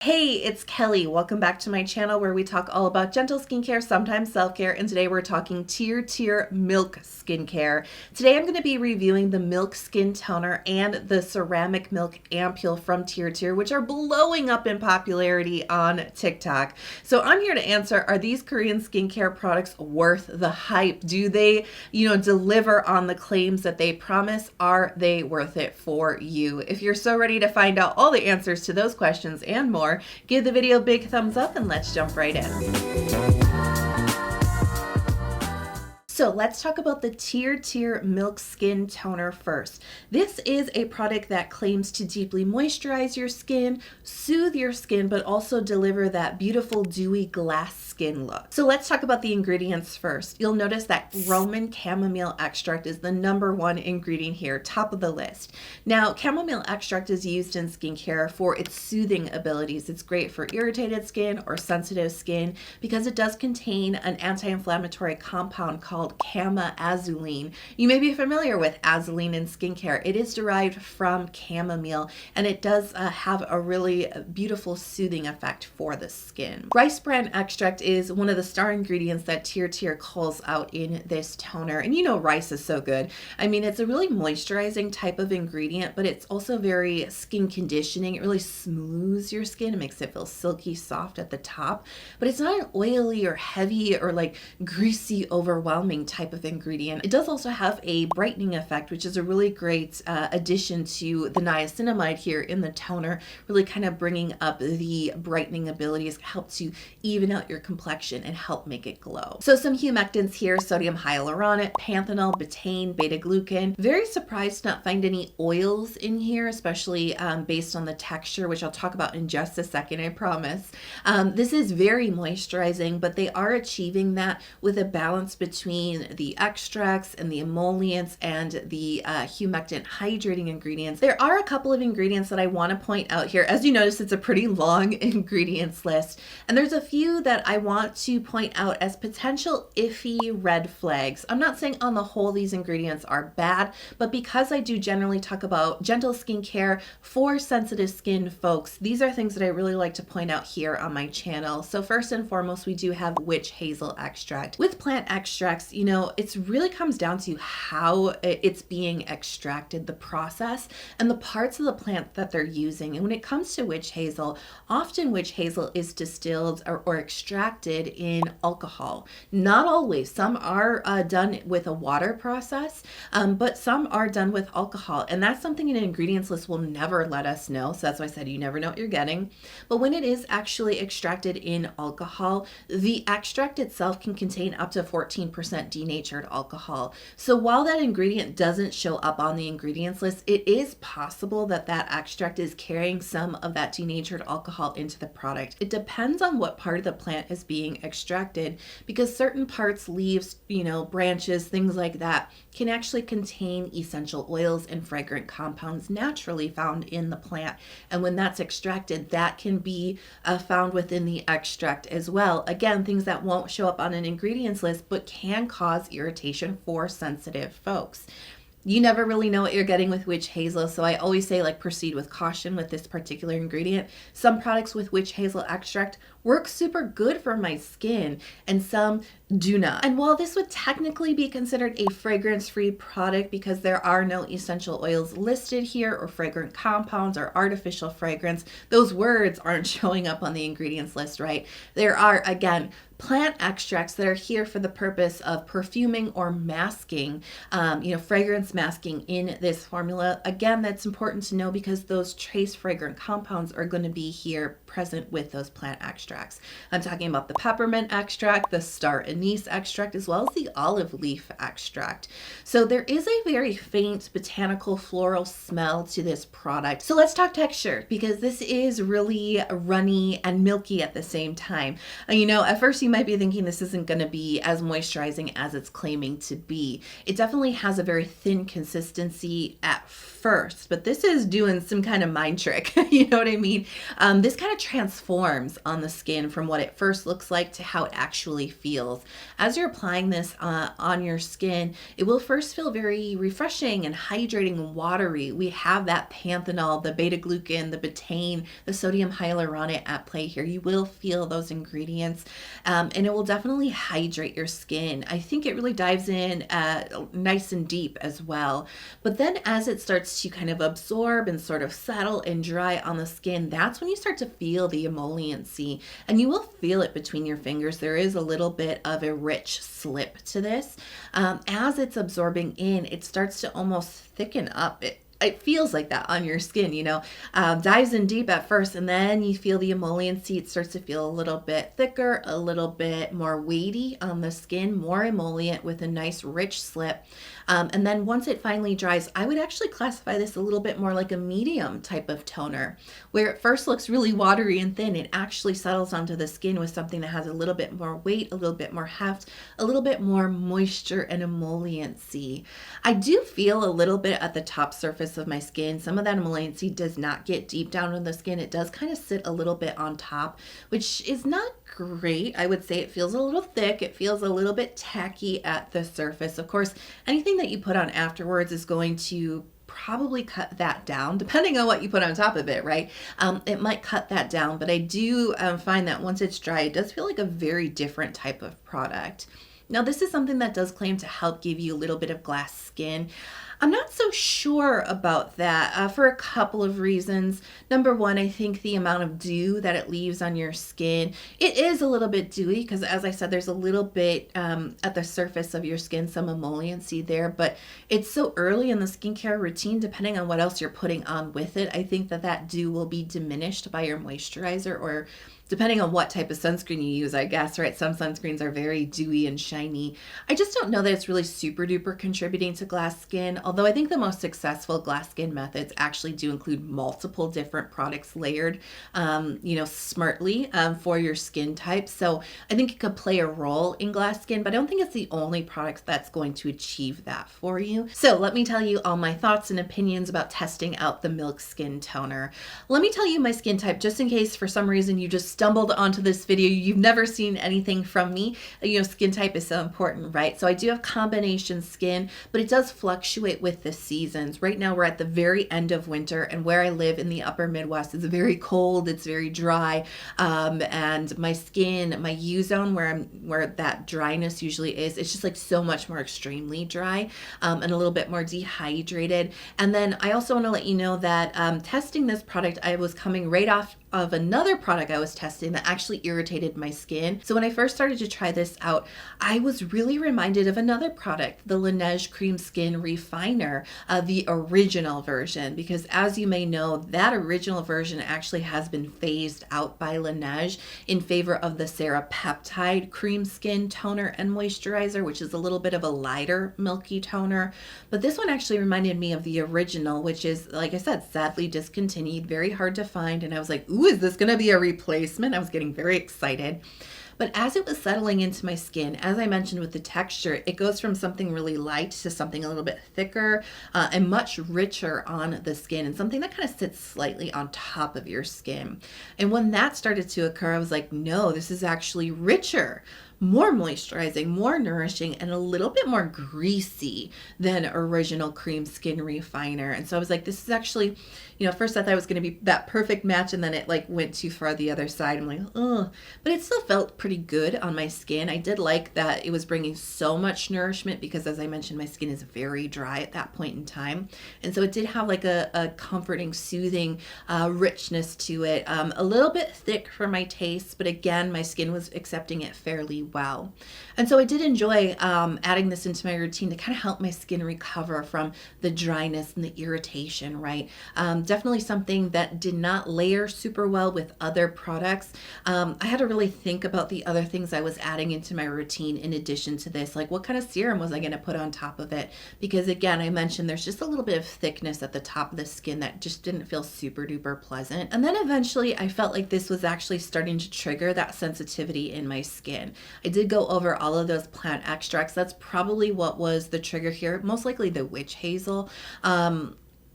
Hey, it's Kelly. Welcome back to my channel where we talk all about gentle skincare, sometimes self-care, and today we're talking Tir Milk Skincare. Today I'm going to be reviewing the Milk Skin Toner and the Ceramic Milk Ampoule from Tir, which are blowing up in popularity on TikTok. So I'm here to answer, are these Korean skincare products worth the hype? Do they, deliver on the claims that they promise? Are they worth it for you? If you're so ready to find out all the answers to those questions and more, give the video a big thumbs up and let's jump right in. So let's talk about the Tir Milk Skin Toner first. This is a product that claims to deeply moisturize your skin, soothe your skin, but also deliver that beautiful dewy glass skin look. So let's talk about the ingredients first. You'll notice that Roman chamomile extract is the #1 ingredient here, top of the list. Now, chamomile extract is used in skincare for its soothing abilities. It's great for irritated skin or sensitive skin because it does contain an anti-inflammatory compound called chama-azuline. You may be familiar with azuline in skincare. It is derived from chamomile and it does have a really beautiful soothing effect for the skin. Rice bran extract is one of the star ingredients that Tir calls out in this toner. And you know rice is so good. I mean, it's a really moisturizing type of ingredient, but it's also very skin conditioning. It really smooths your skin. It makes it feel silky soft at the top, but it's not an oily or heavy or like greasy, overwhelming type of ingredient. It does also have a brightening effect, which is a really great addition to the niacinamide here in the toner, really kind of bringing up the brightening abilities, help to even out your complexion and help make it glow. So some humectants here, sodium hyaluronate, panthenol, betaine, beta-glucan. Very surprised to not find any oils in here, especially based on the texture, which I'll talk about in just a second, I promise. This is very moisturizing, but they are achieving that with a balance between the extracts and the emollients and the humectant hydrating ingredients. There are a couple of ingredients that I want to point out here. As you notice, it's a pretty long ingredients list, and there's a few that I want to point out as potential iffy red flags. I'm not saying on the whole these ingredients are bad, but because I do generally talk about gentle skincare for sensitive skin folks, these are things that I really like to point out here on my channel. So first and foremost, we do have witch hazel extract. With plant extracts, it really comes down to how it's being extracted, the process, and the parts of the plant that they're using. And when it comes to witch hazel, often witch hazel is distilled or extracted in alcohol. Not always. Some are done with a water process, but some are done with alcohol. And that's something an ingredients list will never let us know. So that's why I said you never know what you're getting. But when it is actually extracted in alcohol, the extract itself can contain up to 14% denatured alcohol. So while that ingredient doesn't show up on the ingredients list, it is possible that that extract is carrying some of that denatured alcohol into the product. It depends on what part of the plant is being extracted, because certain parts, leaves, branches, things like that, can actually contain essential oils and fragrant compounds naturally found in the plant. And when that's extracted, that can be found within the extract as well. Again, things that won't show up on an ingredients list, but can cause irritation for sensitive folks. You never really know what you're getting with witch hazel, so I always say proceed with caution with this particular ingredient. Some products with witch hazel extract work super good for my skin and some do not. And while this would technically be considered a fragrance-free product because there are no essential oils listed here or fragrant compounds or artificial fragrance, those words aren't showing up on the ingredients list, right? There are, again, plant extracts that are here for the purpose of perfuming or masking, fragrance masking in this formula. Again, that's important to know because those trace fragrant compounds are going to be here present with those plant extracts. I'm talking about the peppermint extract, the star anise extract, as well as the olive leaf extract. So there is a very faint botanical floral smell to this product. So let's talk texture, because this is really runny and milky at the same time. At first you might be thinking this isn't going to be as moisturizing as it's claiming to be. It definitely has a very thin consistency at first, but this is doing some kind of mind trick. You know what I mean? This kind of transforms on the skin from what it first looks like to how it actually feels. As you're applying this on your skin, it will first feel very refreshing and hydrating and watery. We have that panthenol, the beta glucan, the betaine, the sodium hyaluronate at play here. You will feel those ingredients, and it will definitely hydrate your skin. I think it really dives in nice and deep as well. But then as it starts to kind of absorb and sort of settle and dry on the skin, that's when you start to feel the emolliency, and you will feel it between your fingers. There is a little bit of a rich slip to this. As it's absorbing in, it starts to almost thicken up. It feels like that on your skin, you know, dives in deep at first, and then you feel the emolliency. It starts to feel a little bit thicker, a little bit more weighty on the skin, more emollient with a nice rich slip. And then once it finally dries, I would actually classify this a little bit more like a medium type of toner, where it first looks really watery and thin. It actually settles onto the skin with something that has a little bit more weight, a little bit more heft, a little bit more moisture and emolliency. I do feel a little bit at the top surface of my skin. Some of that emolliency does not get deep down in the skin. It does kind of sit a little bit on top, which is not great. I would say it feels a little thick. It feels a little bit tacky at the surface. Of course, anything that you put on afterwards is going to probably cut that down, depending on what you put on top of it, right? It might cut that down, but I do find that once it's dry, it does feel like a very different type of product. Now, this is something that does claim to help give you a little bit of glass skin. I'm not so sure about that for a couple of reasons. Number one, I think the amount of dew that it leaves on your skin, it is a little bit dewy because, as I said, there's a little bit at the surface of your skin, some emolliency there, but it's so early in the skincare routine, depending on what else you're putting on with it, I think that that dew will be diminished by your moisturizer, or depending on what type of sunscreen you use, I guess, right? Some sunscreens are very dewy and shiny. I just don't know that it's really super duper contributing to glass skin, although I think the most successful glass skin methods actually do include multiple different products layered, smartly for your skin type. So I think it could play a role in glass skin, but I don't think it's the only product that's going to achieve that for you. So let me tell you all my thoughts and opinions about testing out the Milk Skin Toner. Let me tell you my skin type, just in case for some reason you just stumbled onto this video, you've never seen anything from me. Skin type is so important, right? So I do have combination skin, but it does fluctuate with the seasons. Right now we're at the very end of winter, and where I live in the upper Midwest is very cold, it's very dry, and my skin, my U zone where that dryness usually is, it's just like so much more extremely dry, and a little bit more dehydrated. And then I also want to let you know that testing this product, I was coming right off of another product I was testing that actually irritated my skin. So when I first started to try this out, I was really reminded of another product, the Laneige Cream Skin Refiner, the original version, because as you may know, that original version actually has been phased out by Laneige in favor of the Serapeptide Cream Skin Toner and Moisturizer, which is a little bit of a lighter milky toner. But this one actually reminded me of the original, which is, like I said, sadly discontinued, very hard to find. And I was like, ooh, is this going to be a replacement? I was getting very excited. But as it was settling into my skin, as I mentioned with the texture, it goes from something really light to something a little bit thicker and much richer on the skin, and something that kind of sits slightly on top of your skin. And when that started to occur, I was like, no, this is actually richer, more moisturizing, more nourishing, and a little bit more greasy than original Cream Skin Refiner. And so I was like, this is actually, first I thought it was going to be that perfect match, and then it like went too far the other side. I'm like, oh, but it still felt pretty good on my skin. I did like that it was bringing so much nourishment because, as I mentioned, my skin is very dry at that point in time. And so it did have like a comforting, soothing richness to it, a little bit thick for my taste, but again, my skin was accepting it fairly well. And so I did enjoy adding this into my routine to kind of help my skin recover from the dryness and the irritation, right? Definitely something that did not layer super well with other products. I had to really think about the other things I was adding into my routine in addition to this, like what kind of serum was I going to put on top of it? Because again, I mentioned there's just a little bit of thickness at the top of the skin that just didn't feel super duper pleasant. And then eventually I felt like this was actually starting to trigger that sensitivity in my skin. I did go over all of those plant extracts. That's probably what was the trigger here, most likely the witch hazel.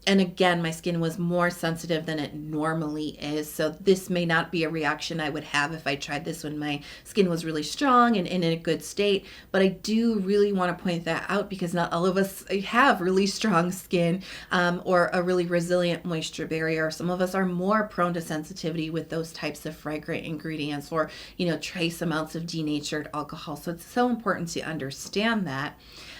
And again, my skin was more sensitive than it normally is. So this may not be a reaction I would have if I tried this when my skin was really strong and in a good state. But I do really want to point that out because not all of us have really strong skin or a really resilient moisture barrier. Some of us are more prone to sensitivity with those types of fragrant ingredients or, trace amounts of denatured alcohol. So it's so important to understand that.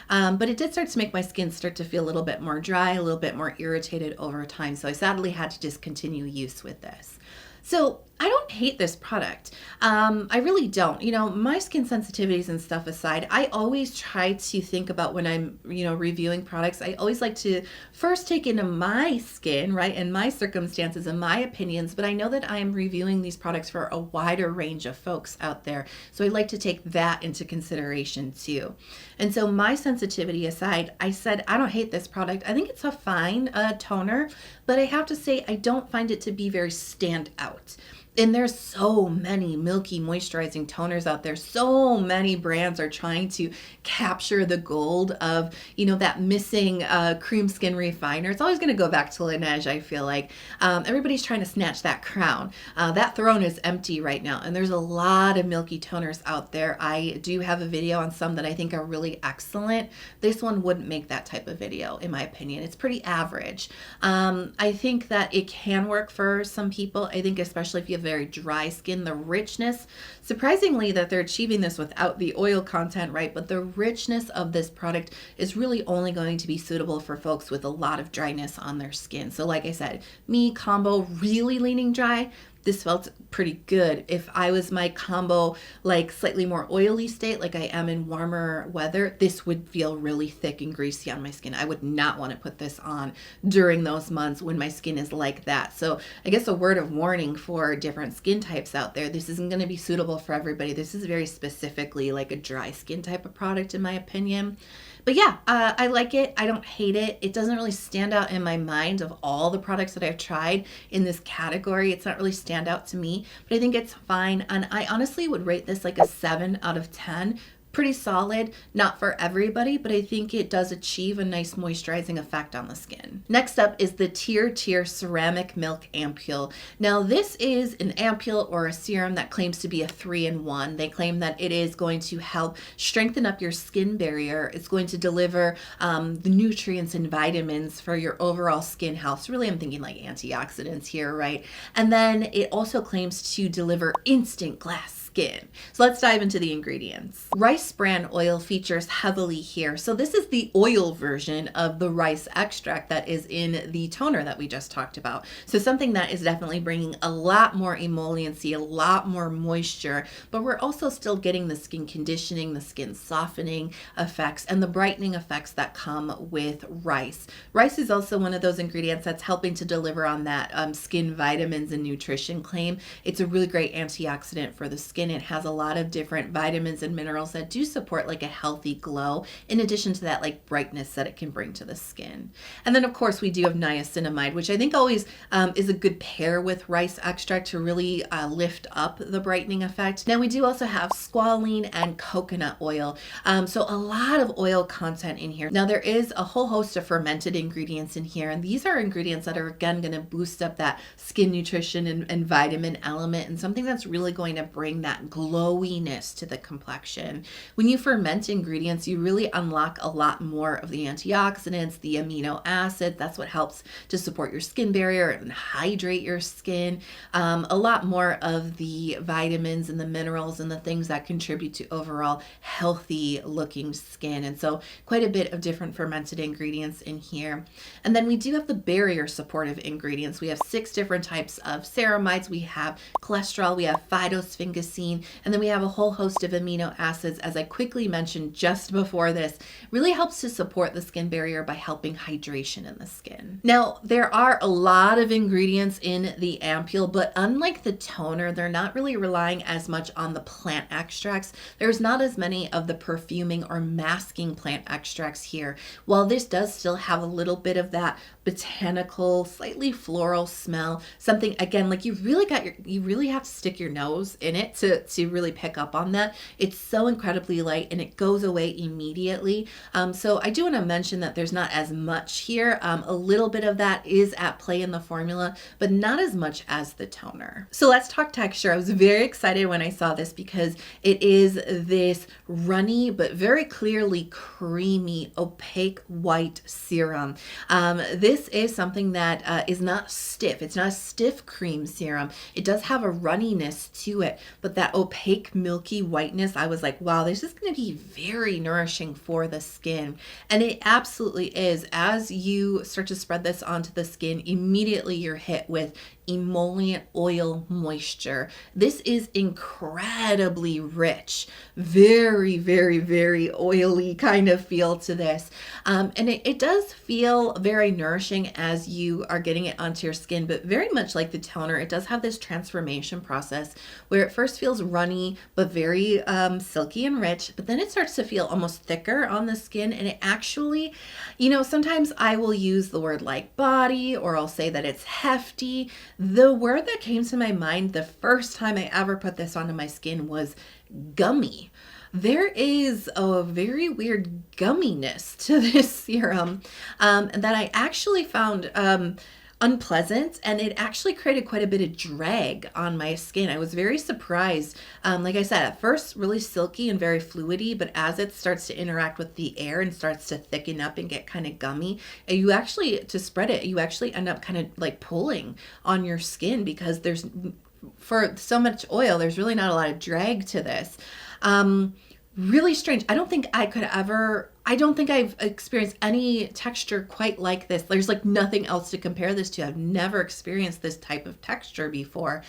But it did start to make my skin start to feel a little bit more dry, a little bit more irritated over time. So I sadly had to discontinue use with this. So I don't hate this product. I really don't. My skin sensitivities and stuff aside, I always try to think about when I'm, reviewing products, I always like to first take into my skin, right, and my circumstances and my opinions, but I know that I am reviewing these products for a wider range of folks out there. So I like to take that into consideration too. And so my sensitivity aside, I said, I don't hate this product. I think it's a fine toner, but I have to say, I don't find it to be very stand out. And there's so many milky moisturizing toners out there. So many brands are trying to capture the gold of, that missing cream skin refiner. It's always going to go back to Laneige, I feel like. Everybody's trying to snatch that crown. That throne is empty right now. And there's a lot of milky toners out there. I do have a video on some that I think are really excellent. This one wouldn't make that type of video, in my opinion. It's pretty average. I think that it can work for some people. I think especially if you have very dry skin, the richness, surprisingly that they're achieving this without the oil content, right? But the richness of this product is really only going to be suitable for folks with a lot of dryness on their skin. So like I said, me combo really leaning dry, this felt pretty good. If I was my combo like slightly more oily state, like I am in warmer weather, this would feel really thick and greasy on my skin. I would not want to put this on during those months when my skin is like that. So I guess a word of warning for different skin types out there, this isn't going to be suitable for everybody. This is very specifically like a dry skin type of product in my opinion. But yeah, I like it. I don't hate it. It doesn't really stand out in my mind of all the products that I've tried in this category. It's not really stand out to me, but I think it's fine. And I honestly would rate this like a 7 out of 10. Pretty solid, not for everybody, but I think it does achieve a nice moisturizing effect on the skin. Next up is the Tir Tir Ceramic Milk Ampoule. Now this is an ampoule or a serum that claims to be a 3-in-1. They claim that it is going to help strengthen up your skin barrier. It's going to deliver the nutrients and vitamins for your overall skin health. So really I'm thinking like antioxidants here, right? And then it also claims to deliver instant glass skin. So let's dive into the ingredients. Rice bran oil features heavily here. So this is the oil version of the rice extract that is in the toner that we just talked about. So something that is definitely bringing a lot more emolliency, a lot more moisture, but we're also still getting the skin conditioning, the skin softening effects, and the brightening effects that come with rice. Rice is also one of those ingredients that's helping to deliver on that skin vitamins and nutrition claim. It's a really great antioxidant for the skin. It has a lot of different vitamins and minerals that do support like a healthy glow, in addition to that like brightness that it can bring to the skin. And then of course we do have niacinamide, which I think always is a good pair with rice extract to really lift up the brightening effect. Now we do also have squalene and coconut oil. So a lot of oil content in here. Now there is a whole host of fermented ingredients in here, and these are ingredients that are again going to boost up that skin nutrition and vitamin element, and something that's really going to bring that glowiness to the complexion. When you ferment ingredients, you really unlock a lot more of the antioxidants, the amino acids. That's what helps to support your skin barrier and hydrate your skin. A lot more of the vitamins and the minerals and the things that contribute to overall healthy looking skin. And so quite a bit of different fermented ingredients in here. And then we do have the barrier supportive ingredients. We have 6 different types of ceramides. We have cholesterol, we have phytosphingosine, and then we have a whole host of amino acids, as I quickly mentioned just before this, really helps to support the skin barrier by helping hydration in the skin. Now, there are a lot of ingredients in the ampoule, but unlike the toner, they're not really relying as much on the plant extracts. There's not as many of the perfuming or masking plant extracts here. While this does still have a little bit of that botanical, slightly floral smell, something again, like you really have to stick your nose in it to to really pick up on that. It's so incredibly light and it goes away immediately. So I do want to mention that there's not as much here. A little bit of that is at play in the formula, but not as much as the toner. So let's talk texture. I was very excited when I saw this because it is this runny but very clearly creamy, opaque white serum. This is something that is not stiff. It's not a stiff cream serum. It does have a runniness to it, but that opaque milky whiteness, I was like, wow, this is going to be very nourishing for the skin. And it absolutely is. As you start to spread this onto the skin, immediately you're hit with emollient oil moisture. This is incredibly rich, very, very, very oily kind of feel to this. And it does feel very nourishing as you are getting it onto your skin, but very much like the toner, it does have this transformation process where it first feels runny, but very silky and rich, but then it starts to feel almost thicker on the skin. And it actually, sometimes I will use the word like body, or I'll say that it's hefty. The word that came to my mind the first time I ever put this onto my skin was gummy. There is a very weird gumminess to this serum that I actually found unpleasant, and it actually created quite a bit of drag on my skin. I was very surprised. Like I said, at first really silky and very fluidy, but as it starts to interact with the air and starts to thicken up and get kind of gummy, you actually, to spread it, you actually end up kind of like pulling on your skin because there's, for so much oil, there's really not a lot of drag to this. Really strange. I don't think I've experienced any texture quite like this. There's like nothing else to compare this to. I've never experienced this type of texture before.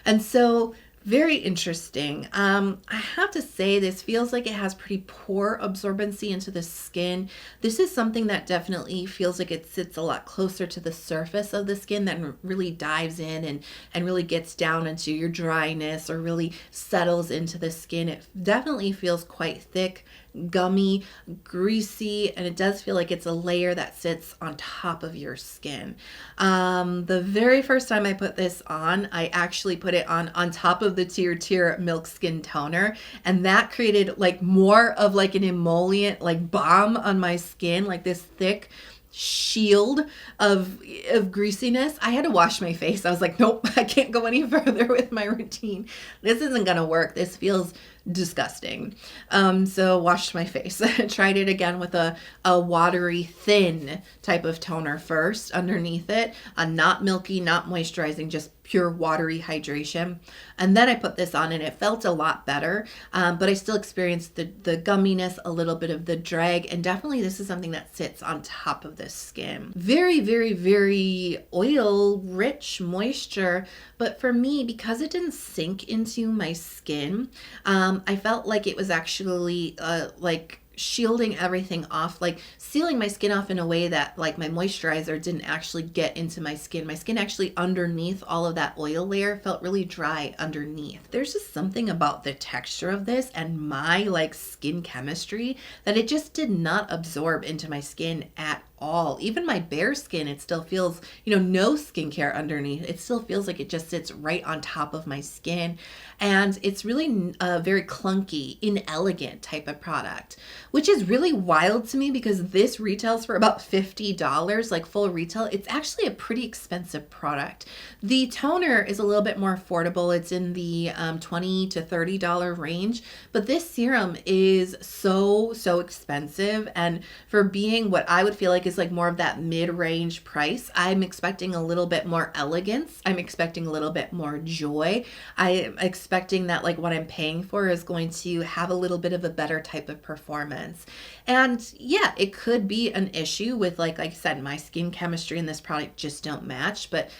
And so very interesting. I have to say this feels like it has pretty poor absorbency into the skin. This is something that definitely feels like it sits a lot closer to the surface of the skin than really dives in and really gets down into your dryness or really settles into the skin. It definitely feels quite thick, gummy, greasy, and it does feel like it's a layer that sits on top of your skin. The very first time I put this on, I actually put it on top of the Tir Tir Milk Skin Toner, and that created like more of like an emollient like balm on my skin, like this thick shield of greasiness. I had to wash my face. I was like, nope, I can't go any further with my routine. This isn't gonna work. This feels disgusting. So washed my face. Tried it again with a watery, thin type of toner first underneath it. Not milky, not moisturizing, just pure watery hydration. And then I put this on and it felt a lot better. But I still experienced the gumminess, a little bit of the drag, and definitely this is something that sits on top of the skin. Very, very, very oil rich moisture. But for me, because it didn't sink into my skin, I felt like it was actually like shielding everything off, like sealing my skin off in a way that like my moisturizer didn't actually get into my skin. My skin actually underneath all of that oil layer felt really dry underneath. There's just something about the texture of this and my like skin chemistry that it just did not absorb into my skin at all. Even my bare skin, it still feels, no skincare underneath. It still feels like it just sits right on top of my skin. And it's really a very clunky, inelegant type of product, which is really wild to me because this retails for about $50, like full retail. It's actually a pretty expensive product. The toner is a little bit more affordable. It's in the $20 to $30 range, but this serum is so expensive. And for being what I would feel like is like more of that mid-range price, I'm expecting a little bit more elegance. I'm expecting a little bit more joy. I'm expecting that like what I'm paying for is going to have a little bit of a better type of performance. And yeah, it could be an issue with like I said, my skin chemistry and this product just don't match. But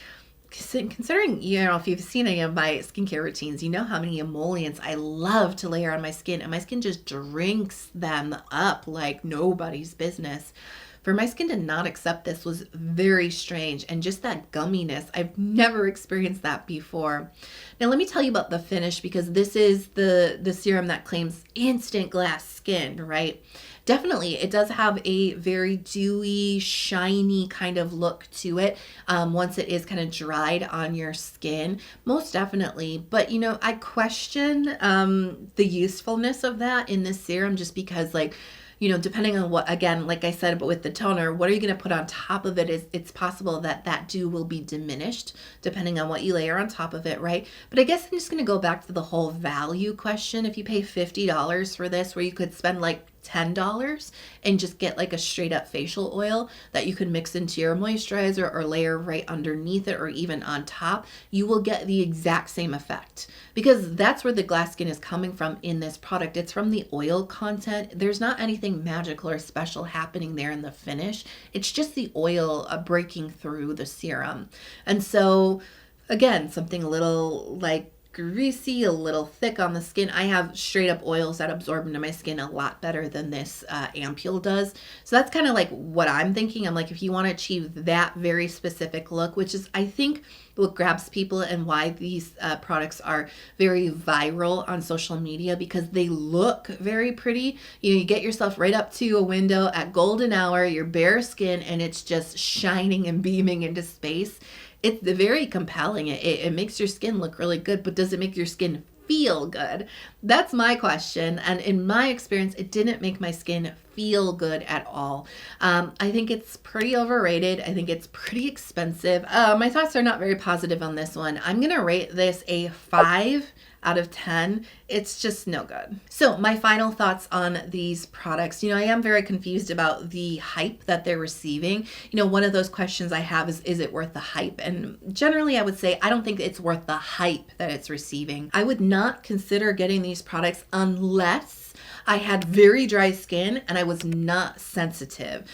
considering, if you've seen any of my skincare routines, you know how many emollients I love to layer on my skin, and my skin just drinks them up like nobody's business. For my skin to not accept this was very strange, and just that gumminess, I've never experienced that before. Now let me tell you about the finish, because this is the serum that claims instant glass skin, right? definitely it does have a very dewy, shiny kind of look to it once it is kind of dried on your skin, most definitely. But you know, I question the usefulness of that in this serum, just because, like, you know, depending on what, again, like I said, but with the toner, what are you going to put on top of it? It's possible that that dew will be diminished depending on what you layer on top of it, right? But I guess I'm just going to go back to the whole value question. If you pay $50 for this, where you could spend like $10 and just get like a straight up facial oil that you can mix into your moisturizer or layer right underneath it or even on top, you will get the exact same effect, because that's where the glass skin is coming from in this product. It's from the oil content. There's not anything magical or special happening there in the finish. It's just the oil breaking through the serum. And so again, something a little like greasy, a little thick on the skin. I have straight up oils that absorb into my skin a lot better than this Ampoule does. So that's kind of like what I'm thinking. I'm like, if you want to achieve that very specific look, which is, I think, what grabs people and why these products are very viral on social media, because they look very pretty. You know, you get yourself right up to a window at golden hour, your bare skin, and it's just shining and beaming into space. It's very compelling. It makes your skin look really good, but does it make your skin feel good? That's my question. And in my experience, it didn't make my skin feel good at all. I think it's pretty overrated. I think it's pretty expensive. My thoughts are not very positive on this one. I'm gonna rate this a 5 out of 10. It's just no good. So my final thoughts on these products. You know, I am very confused about the hype that they're receiving. You know, one of those questions I have is it worth the hype? And generally I would say, I don't think it's worth the hype that it's receiving. I would not consider getting these products unless I had very dry skin and I was not sensitive,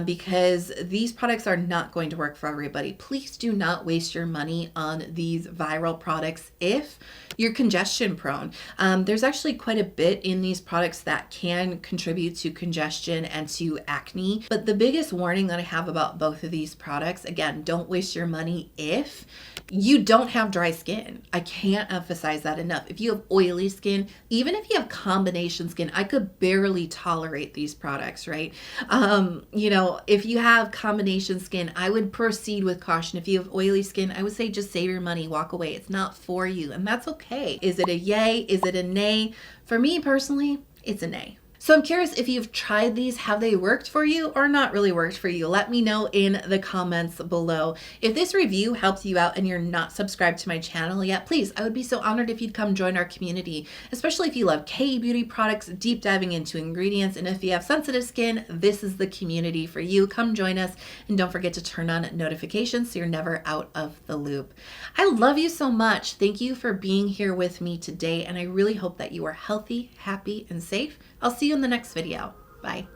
because these products are not going to work for everybody. Please do not waste your money on these viral products if you're congestion prone. There's actually quite a bit in these products that can contribute to congestion and to acne. But the biggest warning that I have about both of these products, again, don't waste your money if you don't have dry skin. I can't emphasize that enough. If you have oily skin, even if you have combination skin, I could barely tolerate these products, right? You know, if you have combination skin, I would proceed with caution. If you have oily skin, I would say just save your money, walk away. It's not for you, and that's okay. Is it a yay? Is it a nay? For me personally, it's a nay. So I'm curious if you've tried these, have they worked for you or not really worked for you? Let me know in the comments below. If this review helps you out and you're not subscribed to my channel yet, please, I would be so honored if you'd come join our community, especially if you love K-beauty products, deep diving into ingredients, and if you have sensitive skin, this is the community for you. Come join us, and don't forget to turn on notifications so you're never out of the loop. I love you so much. Thank you for being here with me today, and I really hope that you are healthy, happy, and safe. I'll see you in the next video. Bye.